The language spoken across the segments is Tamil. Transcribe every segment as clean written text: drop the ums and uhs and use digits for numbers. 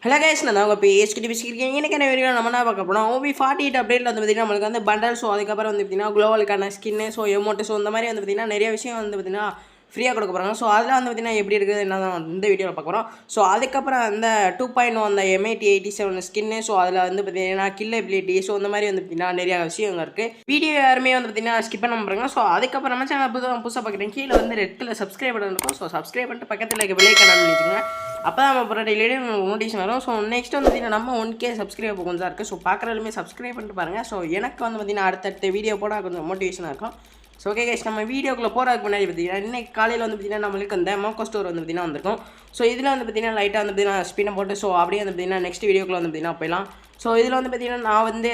ஹலோ கைஸ், நான் உங்கள் பேசிக்கிட்டு பேசிக்கிறேன். எனக்கான வீடியோ நம்ம என்ன பார்க்க போனால் OB48 அப்டேட்டில் வந்து பார்த்திங்கன்னா நம்மளுக்கு வந்து பண்டல். ஸோ அதுக்கப்புறம் வந்து பார்த்திங்கன்னா குளோவலுக்கான ஸ்கின்னு, ஸோ எமௌண்ட்டு, ஸோ இந்த மாதிரி வந்து பார்த்திங்கன்னா நிறைய விஷயம் வந்து பார்த்திங்கன்னா ஃப்ரீயாக கொடுக்க போகிறாங்க. ஸோ அதெல்லாம் வந்து பார்த்திங்கன்னா எப்படி இருக்குது என்ன தான் இந்த வீடியோவில் பார்க்க போகிறோம். ஸோ அதுக்கப்புறம் அந்த 2.0 அந்த M8087 ஸ்கின்னு, ஸோ அதில் வந்து பார்த்திங்கன்னா கில் எபிலிட்டி, ஸோ இந்த மாதிரி வந்து பார்த்திங்கன்னா நிறையா விஷயங்கள் இருக்குது. வீடியோ யாருமே வந்து பார்த்திங்கன்னா ஸ்கிப் பண்ண போகிறாங்க. ஸோ அதுக்கப்புறம் நம்ம சேனல் புதுசாக பார்க்குறேன், கீழே வந்து ரெட் கலர் சப்ஸ்கிரைப் பண்ண இருக்கும். ஸோ சப்ஸ்கிரைப் பண்ணிட்டு பக்கத்தில் இருக்க பெல் ஐகான் வச்சுக்கோங்க. அப்போ தான் நம்ம போகிற டெய்லியே நோட்டிஃபிகேஷன் வரும். ஸோ நெக்ஸ்ட் வந்து பார்த்திங்கன்னா நம்ம 1K சப்ஸ்கிரைப் கொஞ்சம் இருக்குது. ஸோ பார்க்குறதுமே சப்ஸ்கிரைப் பண்ணிட்டு பாருங்கள். ஸோ எனக்கு வந்து பார்த்திங்கன்னா அடுத்தடுத்த வீடியோ போட கொஞ்சம் மோட்டிவேஷனாக இருக்கும். ஸோ ஓகே கைஸ், நம்ம வீடியோக்குள்ளே போகிறதுக்கு முன்னாடி பார்த்திங்கன்னா இன்றைக்கி காலையில் வந்து பார்த்திங்கன்னா நம்மளுக்கு அந்த மோக்கோ ஸ்டோர் வந்து பார்த்திங்கன்னா வந்திருக்கும். ஸோ இதில் வந்து பார்த்திங்கன்னா லைட்டாக வந்து பார்த்திங்கன்னா ஸ்பின்னை போட்டு ஸோ அப்படியே வந்து பார்த்திங்கன்னா நெக்ஸ்ட் வீடியோக்குள்ளே வந்து பார்த்திங்கன்னா போயிடலாம். ஸோ இதில் வந்து பார்த்திங்கன்னா நான் வந்து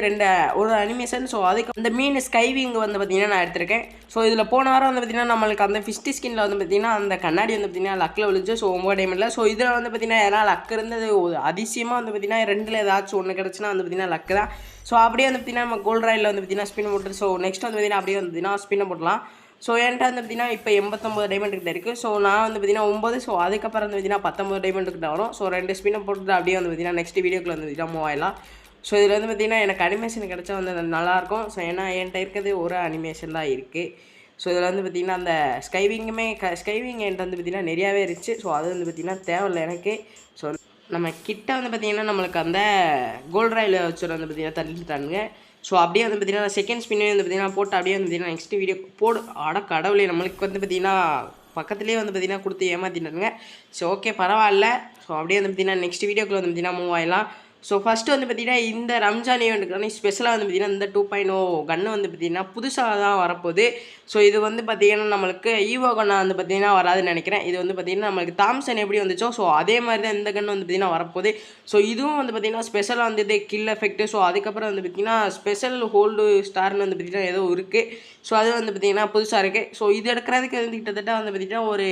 ஒரு அனிமேஷன், ஸோ அதுக்கு அந்த மீன் ஸ்கைவிங் வந்து பார்த்திங்கன்னா நான் எடுத்திருக்கேன். ஸோ இதில் போன வாரம் வந்து பார்த்திங்கன்னா நம்மளுக்கு அந்த ஃபிஸ்டி ஸ்கின்னில் வந்து பார்த்திங்கன்னா அந்த கண்ணாடி வந்து பார்த்திங்கன்னா லக்கில் விழுச்சு. ஸோ 9 டைமில் ஸோ இதில் வந்து பார்த்திங்கன்னா எல்லாம் லக்கு இருந்தது அதிசயமாக வந்து பார்த்திங்கன்னா ரெண்டில் ஏதாச்சும் ஒன்று கிடச்சுன்னா வந்து பார்த்திங்கன்னா லக்கு தான். ஸோ அப்படியே வந்து பார்த்திங்கன்னா நம்ம கோல்ட் ராயில் வந்து பார்த்திங்கன்னா ஸ்பின் போட்டு ஸோ நெக்ஸ்ட் வந்து பார்த்திங்கன்னா அப்படியே வந்து பார்த்திங்கன்னா ஸ்பின்னை போடலாம். ஸோ என்கிட்ட வந்து பார்த்திங்கன்னா இப்போ 89 டைமண்ட் கிட்ட இருக்குது. ஸோ நான் வந்து பார்த்திங்கன்னா 9, ஸோ அதுக்கப்புறம் வந்து பார்த்திங்கன்னா 19 டைமண்ட் கிட்ட வரும். ஸோ 2 ஸ்பின்னை போட்டுட்டு அப்படியே வந்து பார்த்திங்கன்னா நெக்ஸ்ட் வீடியோக்குள்ள வந்து பார்த்திங்கன்னா மூவ் ஆகலாம். ஸோ இதில் வந்து பார்த்திங்கன்னா எனக்கு அனிமேஷன் கிடச்சா வந்து நல்லாயிருக்கும். ஸோ ஏன்னா என்கிட்ட இருக்கிறது ஒரு அனிமேஷன் தான் இருக்குது. ஸோ இதில் வந்து பார்த்திங்கன்னா அந்த ஸ்கைவிங் என்கிட்ட வந்து பார்த்திங்கன்னா நிறையாவே இருந்துச்சு. ஸோ அது வந்து பார்த்திங்கன்னா தேவையில்லை எனக்கு. ஸோ நம்ம கிட்ட வந்து பார்த்திங்கன்னா நம்மளுக்கு அந்த கோல்ட் ராயில் வச்சு வந்து பார்த்திங்கன்னா தள்ளிட்டானுங்க. ஸோ அப்படியே வந்து பார்த்திங்கன்னா செகண்ட் ஸ்பின்னே வந்து பார்த்திங்கன்னா போட்டு அப்படியே வந்து பார்த்திங்கன்னா நெக்ஸ்ட் வீடியோ கடவுளே நம்மளுக்கு வந்து பார்த்திங்கன்னா பக்கத்துலேயே வந்து பார்த்திங்கன்னா கொடுத்து ஏமாற்றிட்டானுங்க. ஸோ ஓகே பரவாயில்ல. ஸோ அப்படியே வந்து பார்த்திங்கன்னா நெக்ஸ்ட் வீடியோக்குள்ள வந்து பார்த்திங்கன்னா மூவ் ஆகலாம். ஸோ ஃபஸ்ட்டு வந்து பார்த்திங்கன்னா இந்த ரம்ஜான் ஈவெண்ட்டுக்கான ஸ்பெஷலாக வந்து பார்த்திங்கன்னா இந்த 2.0 கன்று வந்து பார்த்திங்கன்னா புதுசாக தான் வரப்போகுது. ஸோ இது வந்து பார்த்திங்கன்னா நம்மளுக்கு ஈவோ கண்ணா வந்து பார்த்திங்கன்னா வராதுன்னு நினைக்கிறேன். இது வந்து பார்த்திங்கன்னா நம்மளுக்கு தாம்சன் எப்படி வந்துச்சோ ஸோ அதே மாதிரி தான் இந்த கன்று வந்து பார்த்திங்கன்னா வரப்போகுது. ஸோ இதுவும் வந்து பார்த்திங்கன்னா ஸ்பெஷலாக வந்து இது கில் எஃபெக்ட்டு. ஸோ அதுக்கப்புறம் வந்து பார்த்திங்கன்னா ஸ்பெஷல் ஹோல்டு ஸ்டார்னு வந்து பார்த்திங்கன்னா ஏதோ இருக்குது. ஸோ அது வந்து பார்த்திங்கன்னா புதுசாக இருக்குது. ஸோ இது எடுக்கிறதுக்கு வந்து கிட்டத்தட்ட வந்து பார்த்திங்கன்னா ஒரு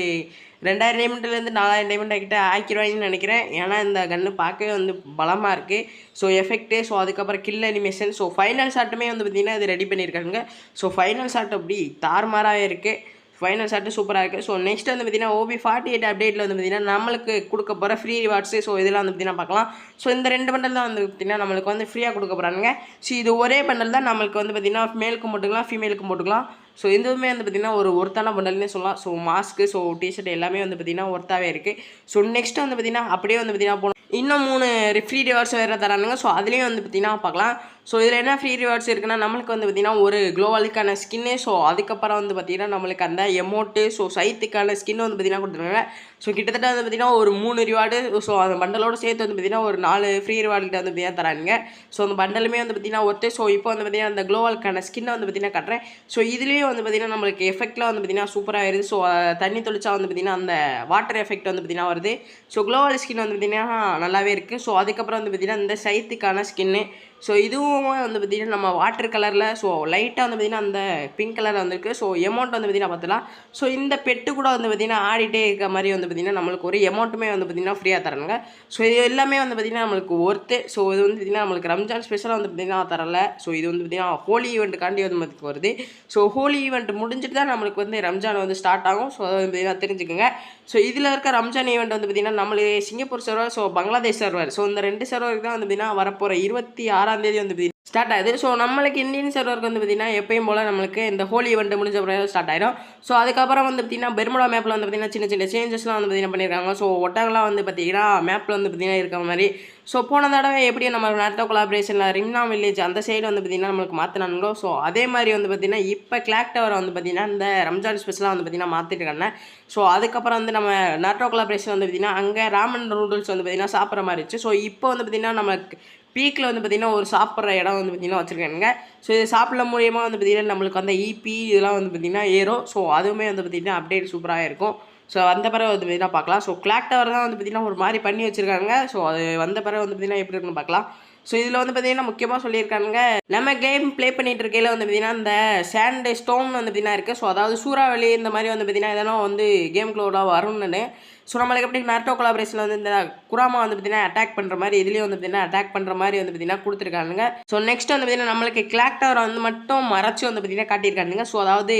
2000 டைமண்ட்லேருந்து 4000 டைமண்ட் கிட்ட ஆக்கிடுவாங்கன்னு நினைக்கிறேன். ஏன்னா இந்த கன்று பார்க்கவே வந்து பலமாக இருக்குது. ஸோ எஃபெக்ட்டு, ஸோ அதுக்கப்புறம் கில் அனிமேஷன், ஸோ ஃபைனல் ஷாட்டுமே வந்து பார்த்திங்கன்னா இது ரெடி பண்ணியிருக்காங்க. ஸோ ஃபைனல் ஷாட் அப்படி தாறுமாறாகவே இருக்குது. ஃபைனல் ஷாட்டு சூப்பராக இருக்குது. ஸோ நெக்ஸ்ட் வந்து பார்த்திங்கன்னா OB48 அப்டேட்டில் வந்து பார்த்திங்கன்னா நம்மளுக்கு கொடுக்க போகிற ஃப்ரீ ரிவார்ட்ஸு, ஸோ இதெல்லாம் வந்து பார்த்திங்கன்னா பார்க்கலாம். ஸோ இந்த 2 பண்டல் தான் வந்து பார்த்திங்கன்னா நம்மளுக்கு வந்து ஃப்ரீயாக கொடுக்க போகிறாங்க. ஸோ இது ஒரே பண்டல் தான் நம்மளுக்கு வந்து பார்த்திங்கன்னா மேலுக்கும் போட்டுக்கலாம், ஃபீமேலுக்கும் போட்டுக்கலாம். ஸோ இதுவுமே வந்து பார்த்திங்கன்னா ஒரு ஒர்த்தான பண்டல்னே சொல்லலாம். ஸோ மாஸ்க்கு, ஸோ டிஷர்ட் எல்லாமே வந்து பார்த்திங்கன்னா ஒர்த்தாகவே இருக்குது. ஸோ நெக்ஸ்ட் வந்து பார்த்திங்கன்னா அப்படியே வந்து பார்த்திங்கன்னா போகணும். இன்னும் 3 ஃப்ரீ ரிவார்ட்ஸ் வேறு தரானுங்க. ஸோ அதுலேயும் வந்து பார்த்திங்கன்னா பார்க்கலாம். ஸோ இதில் என்ன ஃப்ரீ ரிவார்ட்ஸ் இருக்குன்னா நம்மளுக்கு வந்து பார்த்திங்கன்னா ஒரு க்ளோவலுக்கான ஸ்கின்னு, ஸோ அதுக்கப்புறம் வந்து பார்த்திங்கன்னா நம்மளுக்கு அந்த எமௌண்ட்டு, ஸோ சைத்துக்கான ஸ்கின் வந்து பார்த்திங்கன்னா கொடுத்துருக்காங்க. ஸோ கிட்டத்தட்ட வந்து பார்த்திங்கன்னா ஒரு 3 ரிவார்டு, ஸோ அந்த பண்டலோடு சேர்த்து வந்து பார்த்திங்கன்னா ஒரு 4 ஃப்ரீ ரிவார்டுகிட்ட வந்து பார்த்திங்கன்னா தரானுங்க. ஸோ அந்த பண்டலுமே வந்து பார்த்திங்கன்னா ஒருத்தர். ஸோ இப்போ வந்து பார்த்திங்கன்னா அந்த க்ளோவலுக்கான ஸ்கின்னை வந்து பார்த்திங்கன்னா கட்டுறேன். ஸோ இதுலேயும் வந்து பார்த்திங்கன்னா நம்மளுக்கு எஃபெக்ட்லாம் வந்து பார்த்திங்கன்னா சூப்பராக இருக்குது. ஸோ தண்ணி தொளிச்சா வந்து பார்த்திங்கன்னா அந்த வாட்டர் எஃபெக்ட் வந்து பார்த்திங்கன்னா வருது. ஸோ க்ளோவல் ஸ்கின் வந்து பார்த்திங்கன்னா நல்லாவே இருக்குது. ஸோ அதுக்கப்புறம் வந்து பார்த்திங்கன்னா இந்த சைத்துக்கான ஸ்கின்னு, ஸோ இதுவும் வந்து பார்த்திங்கன்னா நம்ம வாட்டர் கலரில், ஸோ லைட்டாக வந்து பார்த்திங்கன்னா அந்த பிங்க் கலரில் வந்துருக்கு. ஸோ எமௌண்ட் வந்து பார்த்திங்கன்னா பார்த்துலாம். ஸோ இந்த பெட்டு கூட வந்து பார்த்திங்கன்னா ஆடிட்டே இருக்க மாதிரி வந்து பார்த்திங்கன்னா நம்மளுக்கு ஒரு எமௌண்ட்டுமே வந்து பார்த்திங்கன்னா ஃப்ரீயாக தராங்க. ஸோ இது எல்லாமே வந்து பார்த்திங்கன்னா நம்மளுக்கு ஒர்த்து. ஸோ இது வந்து பார்த்திங்கன்னா நம்மளுக்கு ரம்ஜான் ஸ்பெஷலாக வந்து பார்த்திங்கன்னா தரல. ஸோ இது வந்து பார்த்திங்கன்னா ஹோலி ஈவெண்ட்டுக்காண்டி வந்து நமக்கு வருது. ஸோ ஹோலி ஈவெண்ட் முடிஞ்சிட்டு தான் நம்மளுக்கு வந்து ரம்ஜான் வந்து ஸ்டார்ட் ஆகும். ஸோ அதை வந்து பார்த்திங்கன்னா தெரிஞ்சுக்கோங்க. ஸோ இதில் இருக்க ரம்ஜான் ஈவெண்ட் வந்து பார்த்திங்கன்னா நம்மளுக்கு Singapore server, so Bangladesh server, so இந்த 2 சர்வருக்கு தான் வந்து பார்த்திங்கன்னா வரப்போகிற 26ஆம் தேதி வந்து ஸ்டார்ட் ஆகுது. ஸோ நம்மளுக்கு இந்தியன் சர்வருக்கு வந்து பார்த்திங்கன்னா எப்பயும் போல் நம்மளுக்கு இந்த ஹோலி ஈவெண்ட் முடிஞ்ச பிறகு ஸ்டார்ட் ஆகிடும். ஸோ அதுக்கப்புறம் வந்து பார்த்திங்கன்னா பெர்முடா மேப்பில் வந்து பார்த்திங்கன்னா சின்ன சின்ன சேஞ்சஸ்லாம் வந்து பார்த்திங்கன்னா பண்ணியிருக்காங்க. ஸோ ஒட்டகம்லாம் வந்து பார்த்திங்கன்னா மேப்பில் வந்து பார்த்திங்கன்னா இருக்கிற மாதிரி. ஸோ போன தடவை எப்படி நம்ம நாட்டோ கொலாபரேஷனில் ரிம்னா வில்லேஜ் அந்த சைடு வந்து பார்த்திங்கன்னா நம்மளுக்கு மாற்றினாங்களோ, ஸோ அதே மாதிரி வந்து பார்த்திங்கன்னா இப்போ கிளாக் டவரை வந்து பார்த்திங்கன்னா இந்த ரம்ஜான் ஸ்பெஷலாக வந்து பார்த்திங்கன்னா மாற்றிட்டுருக்காங்க. ஸோ அதுக்கப்புறம் வந்து நம்ம நாட்டோ கொலாபரேஷன் வந்து பார்த்திங்கன்னா அங்கே ராமன் நூடுல்ஸ் வந்து பார்த்திங்கன்னா சாப்பிட்ற மாதிரி இருந்துச்சு. ஸோ இப்போ வந்து பார்த்திங்கன்னா நமக்கு பீக்கில் வந்து பார்த்திங்கன்னா ஒரு சாப்பிட்ற இடம் வந்து பார்த்திங்கன்னா வச்சுருக்காங்க. ஸோ இது சாப்பிட மூலியமாக வந்து பார்த்திங்கன்னா நம்மளுக்கு அந்த இபி இதெல்லாம் வந்து பார்த்திங்கன்னா ஏறும். ஸோ அதுவுமே வந்து பார்த்திங்கன்னா அப்டேட் சூப்பராக இருக்கும். ஸோ வந்த பிறகு வந்து பார்த்திங்கன்னா பார்க்கலாம். ஸோ கிளாக் டவர் தான் வந்து பார்த்திங்கன்னா ஒரு மாதிரி பண்ணி வச்சுருக்காங்க. ஸோ அது வந்த பிறகு வந்து பார்த்திங்கன்னா எப்படி இருக்குன்னு பார்க்கலாம். ஸோ இதில் வந்து பார்த்தீங்கன்னா முக்கியமாக சொல்லியிருக்காங்க, நம்ம கேம் ப்ளே பண்ணிட்டு இருக்கையில் வந்து பார்த்தீங்கன்னா இந்த சாண்ட் ஸ்டோன் வந்து பார்த்தீங்கன்னா இருக்குது. ஸோ அதாவது சூறாவளி இந்த மாதிரி வந்து பார்த்தீங்கன்னா இதெல்லாம் வந்து கேம்குள்ளே வரும்னு. ஸோ நம்மளுக்கு எப்படி நார்டோ கொலாபரேஷனில் வந்து இந்த குராமா வந்து பார்த்தீங்கன்னா அட்டாக் பண்ணுற மாதிரி இதுலேயும் வந்து பார்த்தீங்கன்னா அட்டாக் பண்ணுற மாதிரி வந்து பார்த்தீங்கன்னா கொடுத்துருக்கானுங்க. ஸோ நெக்ஸ்ட் வந்து பார்த்தீங்கன்னா நம்மளுக்கு கிளாக் டவர் வந்து மட்டும் மறைச்சு வந்து பார்த்தீங்கன்னா காட்டியிருக்கானுங்க. ஸோ அதாவது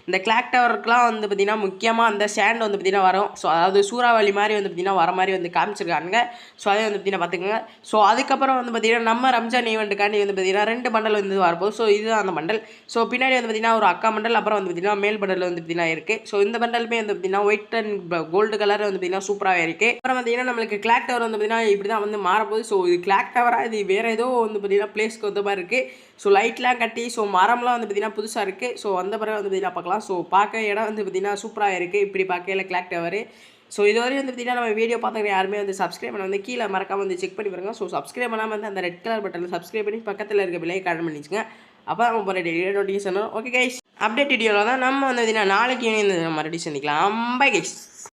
இந்த கிளாக் டவருக்குலாம் வந்து பார்த்தீங்கன்னா முக்கியமாக அந்த சேண்ட் வந்து பார்த்தீங்கன்னா வரும். ஸோ அதாவது சூறாவளி மாதிரி வந்து பார்த்தீங்கன்னா வர மாதிரி வந்து காமிச்சிருக்கானுங்க. ஸோ அதே வந்து பார்த்தீங்கன்னா பார்த்துக்கோங்க. ஸோ அதுக்கப்புறம் வந்து பார்த்தீங்கன்னா நம்ம ரம்ஜான் ஈவெண்ட்டுக்காண்டி வந்து பார்த்தீங்கன்னா 2 பண்டல் வந்து வரப்போகுது. ஸோ இதுதான் அந்த பண்டல். ஸோ பின்னாடி வந்து பார்த்தீங்கன்னா ஒரு அக்கா பண்டல், அப்புறம் வந்து பார்த்தீங்கன்னா மேல் பண்டல் வந்து பார்த்தீங்கன்னா இருக்குது. ஸோ இந்த பண்டலுமே வந்து பார்த்தீங்கன்னா ஒயிட் அண்ட் கோல்டு கலர் வந்து பார்த்தீங்கன்னா சூப்பராகவே இருக்குது. அப்புறம் பார்த்தீங்கன்னா நம்மளுக்கு கிளாக் டவர் வந்து பார்த்தீங்கன்னா இப்படி தான் வந்து மாறப்போகுது. ஸோ இது கிளாக் டவராக இது வேறு ஏதோ வந்து பார்த்தீங்கன்னா பிளேஸ்க்கு வந்த மாதிரி இருக்குது. ஸோ லைட்லாம் கட்டி ஸோ மரம்லாம் வந்து பார்த்தீங்கன்னா புதுசாக இருக்குது. ஸோ அந்த பிறகு வந்து பார்த்தீங்கன்னா பார்க்கலாம். ஸோ பார்க்க இடம் வந்து பார்த்தீங்கன்னா சூப்பராக இருக்குது இப்படி பார்க்கல கிளாக் டவர். ஸோ இதுவரை வந்து பார்த்தீங்கன்னா நம்ம வீடியோ பார்த்துக்கிற யாருமே வந்து சப்ஸ்கிரைப் பண்ண வந்து கீழே மறக்காம வந்து செக் பண்ணி பாருங்க. ஸோ சப்ஸ்கிரைப் பண்ணாமல் வந்து அந்த ரெட் கலர் பட்டனில் சப்ஸ்கிரைப் பண்ணி பக்கத்தில் இருக்க பிள்ளையை கார்டு பண்ணிச்சுங்க. அப்போ நம்ம போகிற daily notification. Okay guys, update வீடியோவில் தான் நம்ம வந்து பார்த்தீங்கன்னா நாளைக்கு மறுபடியும் சந்திக்கலாம். Bye guys.